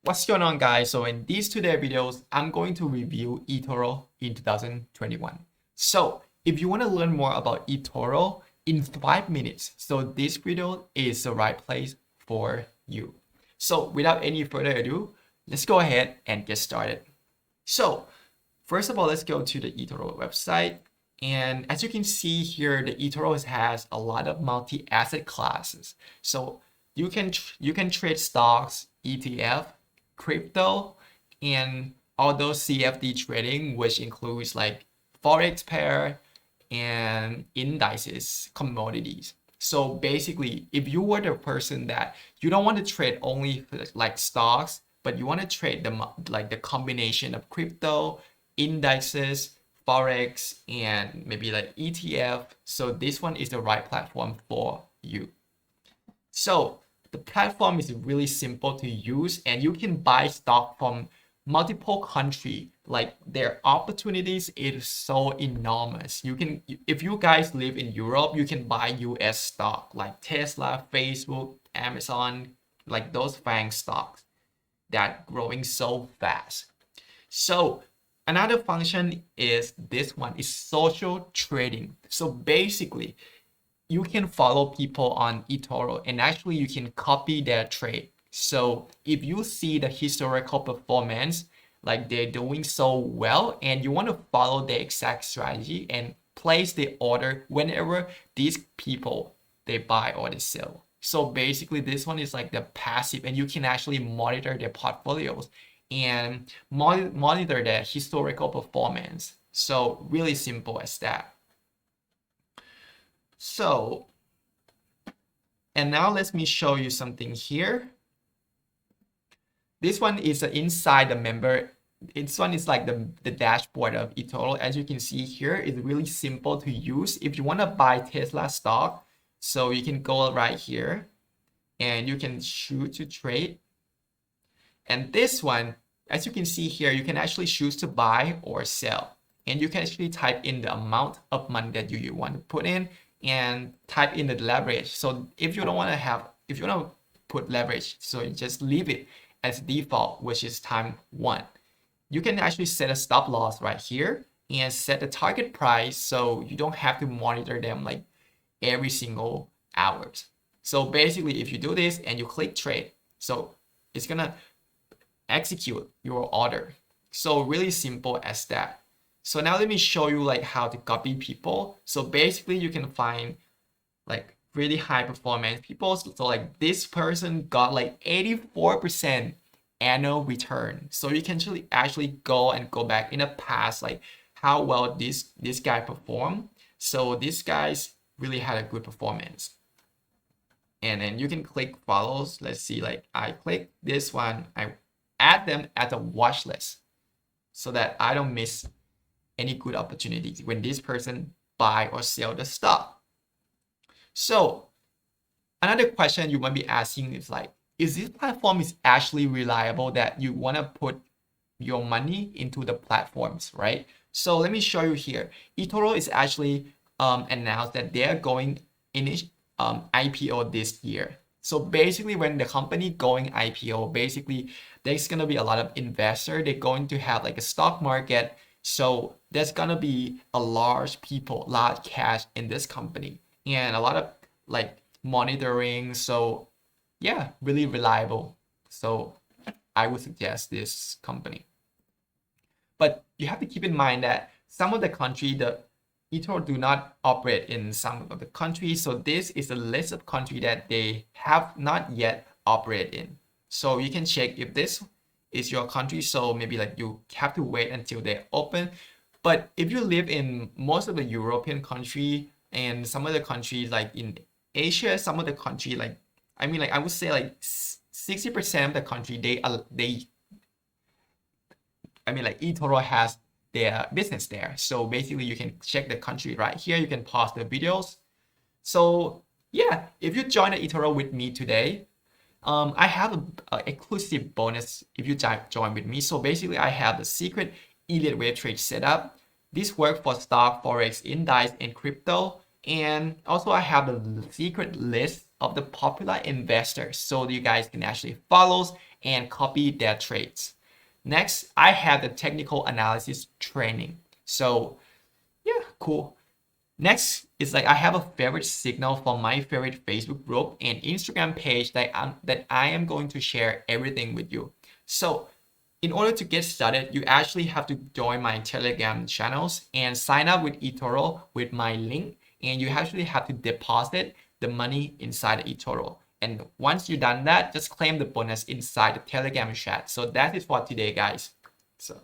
What's going on, guys? So in these today videos, I'm going to review eToro in 2021. So if you want to learn more about eToro in 5 minutes, so this video is the right place for you. So without any further ado, let's go ahead and get started. So first of all, let's go to the eToro website. And as you can see here, the eToro has a lot of multi-asset classes. So you can trade stocks, ETF, crypto, and all those CFD trading, which includes like Forex pair and indices, commodities. So basically, if you were the person that you don't want to trade only like stocks, but you want to trade the combination of crypto, indices, Forex, and maybe like ETF, so this one is the right platform for you. So the platform is really simple to use, and you can buy stock from multiple countries. Like their opportunities is so enormous. You can, if you guys live in Europe, you can buy US stock like Tesla, Facebook, Amazon, like those FANG stocks that growing so fast. So another function is this one is social trading. So basically, you can follow people on eToro and actually you can copy their trade. So if you see the historical performance, like they're doing so well and you want to follow the exact strategy and place the order whenever these people, they buy or they sell. So basically this one is like the passive, and you can actually monitor their portfolios and monitor their historical performance. So really simple as that. So, and now let me show you something here. This one is inside the member. This one is like the dashboard of eToro. As you can see here, it's really simple to use. If you want to buy Tesla stock, so you can go right here and you can choose to trade. And this one, as you can see here, you can actually choose to buy or sell. And you can actually type in the amount of money that you want to put in and type in the leverage. So if you don't want to have, if you want to put leverage, so you just leave it as default, which is time 1. You can actually set a stop loss right here and set the target price, so you don't have to monitor them like every single hours. So basically, if you do this and you click trade, so it's gonna execute your order. So really simple as that. So now let me show you like how to copy people. So basically you can find like really high performance people. So like this person got like 84% annual return. So you can actually go back in the past, like how well this guy performed. So this guy's really had a good performance. And then you can click follows. Let's see, like I click this one, I add them as a watch list so that I don't miss any good opportunities when this person buy or sell the stock. So another question you might be asking is like, is this platform is actually reliable that you want to put your money into the platforms, right? So let me show you here. eToro is actually announced that they're going in IPO this year. So basically when the company going IPO, basically there's going to be a lot of investors. They're going to have like a stock market. So there's going to be a large cash in this company and a lot of like monitoring. So yeah, really reliable. So I would suggest this company. But you have to keep in mind that some of the country, the eToro do not operate in some of the countries. So this is a list of countries that they have not yet operated in. So you can check if this is your country. So maybe like you have to wait until they open. But if you live in most of the European country and some of the countries like in Asia, some of the country like, I mean like I would say like 60% of the country, I mean like eToro has their business there. So basically you can check the country right here. You can pause the videos. So yeah, if you join the eToro with me today, I have an exclusive bonus if you join with me. So basically I have the secret elite wave trade setup. This works for stock, Forex, index, and crypto. And also I have the secret list of the popular investors. So you guys can actually follow and copy their trades. Next, I have the technical analysis training. So yeah, cool. Next is like I have a favorite signal from my favorite Facebook group and Instagram page that I am going to share everything with you. So in order to get started, you actually have to join my Telegram channels and sign up with eToro with my link. And you actually have to deposit the money inside eToro. And once you've done that, just claim the bonus inside the Telegram chat. So that is for today, guys. So